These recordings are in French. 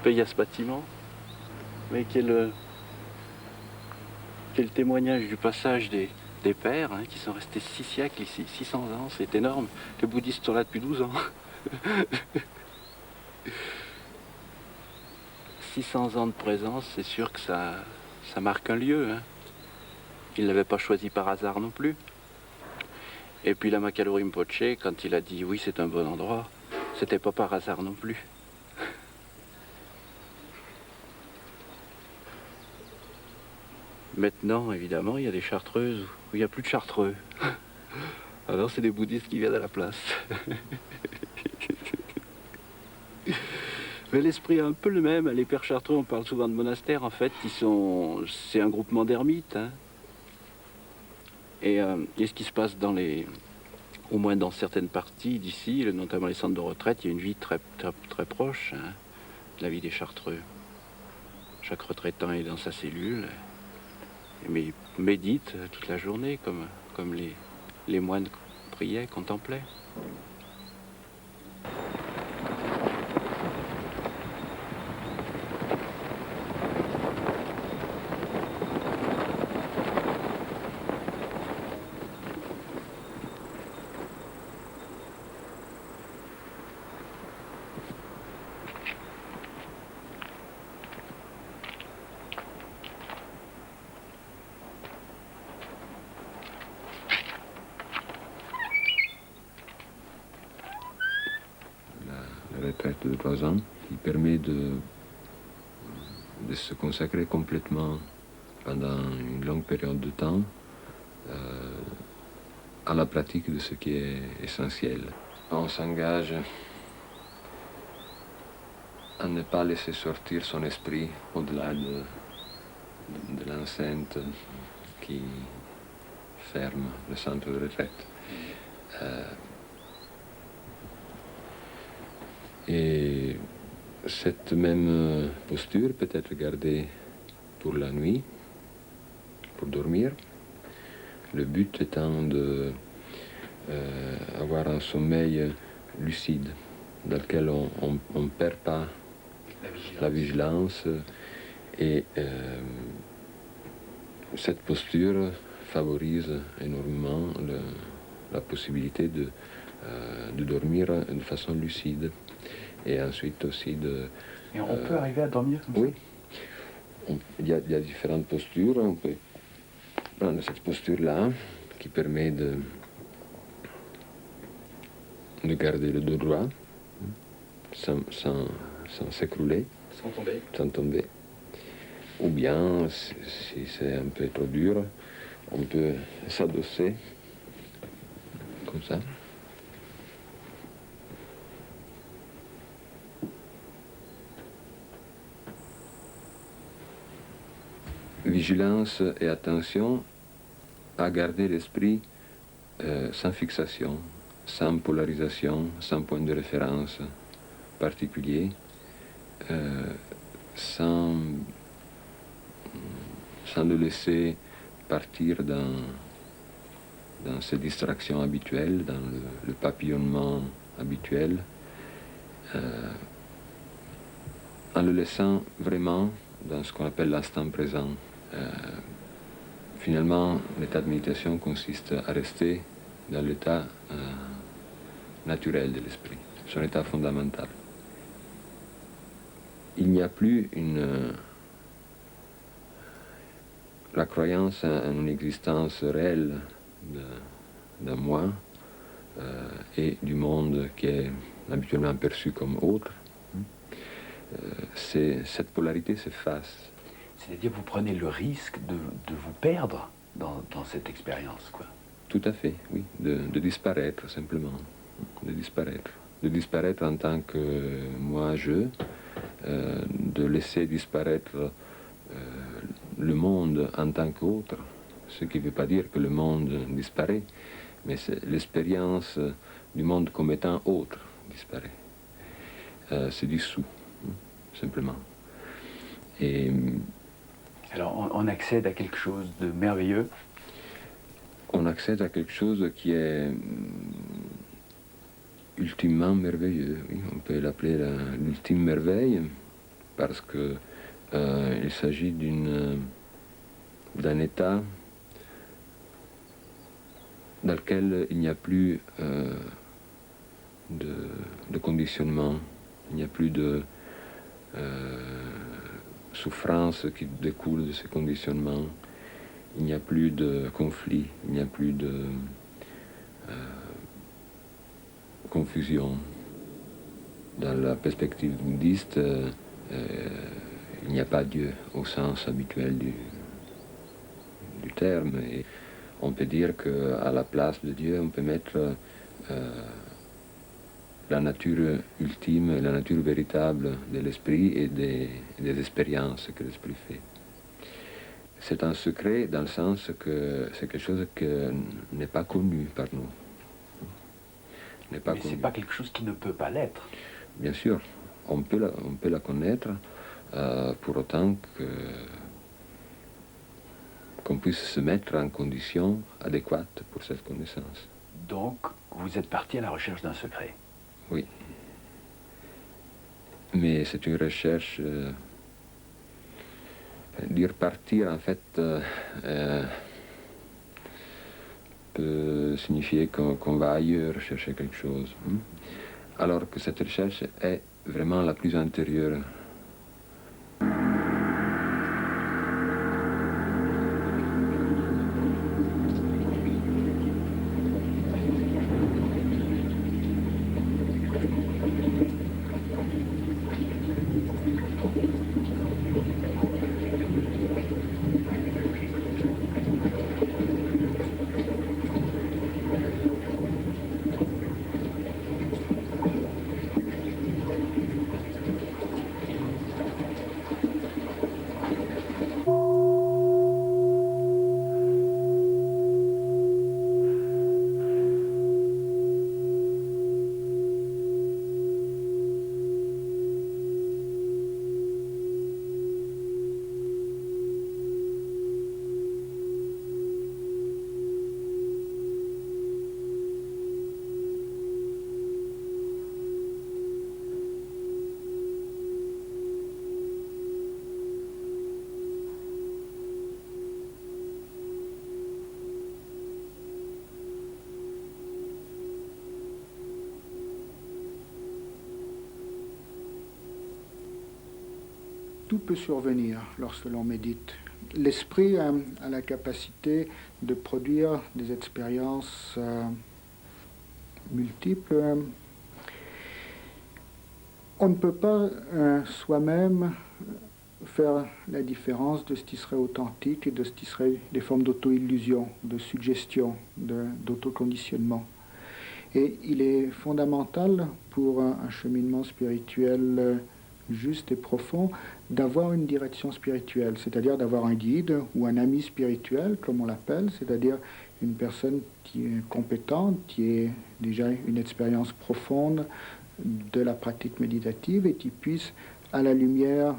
Il y a ce bâtiment, mais qui est le témoignage du passage des pères, hein, qui sont restés 6 siècles ici, 600 ans, c'est énorme. Les bouddhistes sont là depuis 12 ans. 600 ans de présence, c'est sûr que ça marque un lieu. Hein. Ils ne l'avaient pas choisi par hasard non plus. Et puis Lama Kalu Rinpoche, quand il a dit oui, c'est un bon endroit, c'était pas par hasard non plus. Maintenant, évidemment, il y a des chartreuses où il n'y a plus de chartreux. Alors c'est des bouddhistes qui viennent à la place. Mais l'esprit est un peu le même. Les pères chartreux, on parle souvent de monastères. En fait, c'est un groupement d'ermites. Hein. Et ce qui se passe au moins dans certaines parties d'ici, notamment les centres de retraite, il y a une vie très, très, très proche, hein, de la vie des chartreux. Chaque retraitant est dans sa cellule. Mais médite toute la journée comme les moines priaient, contemplaient. La retraite de 3 ans qui permet de se consacrer complètement pendant une longue période de temps à la pratique de ce qui est essentiel. On s'engage à ne pas laisser sortir son esprit au-delà de l'enceinte qui ferme le centre de retraite. Et cette même posture peut être gardée pour la nuit, pour dormir. Le but étant d'avoir un sommeil lucide, dans lequel on ne perd pas la vigilance. Et cette posture favorise énormément la possibilité de dormir de façon lucide. Et ensuite aussi Et on peut arriver à dormir comme ça? Oui. Il y a différentes postures. On peut prendre cette posture-là qui permet de garder le dos droit sans s'écrouler. Sans tomber. Ou bien, si c'est un peu trop dur, On peut s'adosser comme ça. Vigilance et attention à garder l'esprit sans fixation, sans polarisation, sans point de référence particulier, sans le laisser partir dans ses distractions habituelles, dans le papillonnement habituel, en le laissant vraiment dans ce qu'on appelle l'instant présent. Finalement, l'état de méditation consiste à rester dans l'état naturel de l'esprit, son état fondamental. Il n'y a plus la croyance en une existence réelle d'un moi et du monde qui est habituellement perçu comme autre. Cette polarité s'efface. C'est-à-dire vous prenez le risque de vous perdre dans cette expérience, quoi. Tout à fait, oui, de disparaître simplement, de disparaître. De disparaître en tant que moi-je, de laisser disparaître le monde en tant qu'autre, ce qui ne veut pas dire que le monde disparaît, mais l'expérience du monde comme étant autre disparaît, se dissout, simplement. Et alors on accède à quelque chose de merveilleux. On accède à quelque chose qui est ultimement merveilleux, oui. On peut l'appeler l'ultime merveille, parce que il s'agit d'un état dans lequel il n'y a plus de conditionnement, il n'y a plus de souffrance qui découle de ces conditionnements, il n'y a plus de conflit, il n'y a plus de confusion. Dans la perspective bouddhiste, il n'y a pas Dieu au sens habituel du terme. Et on peut dire qu'à la place de Dieu, on peut mettre la nature ultime, la nature véritable de l'esprit et des expériences que l'esprit fait. C'est un secret dans le sens que c'est quelque chose qui n'est pas connu par nous. Mais ce n'est pas quelque chose qui ne peut pas l'être. Bien sûr, on peut la connaître, pour autant qu'on puisse se mettre en condition adéquate pour cette connaissance. Donc, vous êtes parti à la recherche d'un secret. Oui. Mais c'est une recherche... dire partir, en fait, peut signifier qu'on va ailleurs chercher quelque chose. Alors que cette recherche est vraiment la plus intérieure. Tout peut survenir lorsque l'on médite. L'esprit a la capacité de produire des expériences multiples. On ne peut pas soi-même faire la différence de ce qui serait authentique et de ce qui serait des formes d'auto-illusion, de suggestion, d'autoconditionnement. Et il est fondamental pour un cheminement spirituel juste et profond d'avoir une direction spirituelle, c'est-à-dire d'avoir un guide ou un ami spirituel, comme on l'appelle, c'est-à-dire une personne qui est compétente, qui ait déjà une expérience profonde de la pratique méditative et qui puisse, à la lumière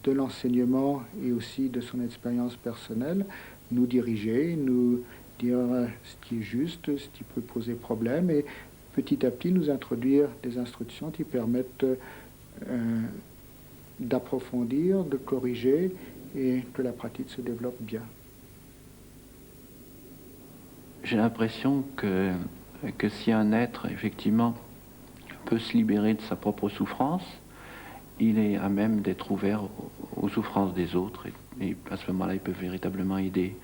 de l'enseignement et aussi de son expérience personnelle, nous diriger, nous dire ce qui est juste, ce qui peut poser problème et petit à petit nous introduire des instructions qui permettent d'approfondir, de corriger et que la pratique se développe bien. J'ai l'impression que si un être, effectivement, peut se libérer de sa propre souffrance, il est à même d'être ouvert aux souffrances des autres. Et à ce moment-là, il peut véritablement aider.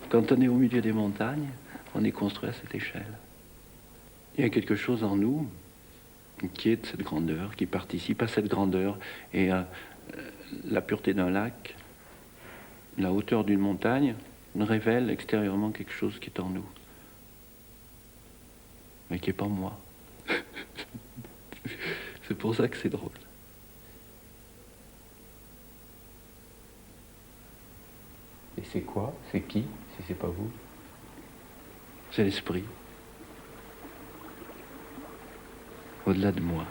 Quand on est au milieu des montagnes, on est construit à cette échelle. Il y a quelque chose en nous qui est de cette grandeur, qui participe à cette grandeur. Et la pureté d'un lac, la hauteur d'une montagne, révèle extérieurement quelque chose qui est en nous, mais qui n'est pas moi. C'est pour ça que c'est drôle. Et c'est quoi? C'est qui, si c'est pas vous? C'est l'esprit, au-delà de moi.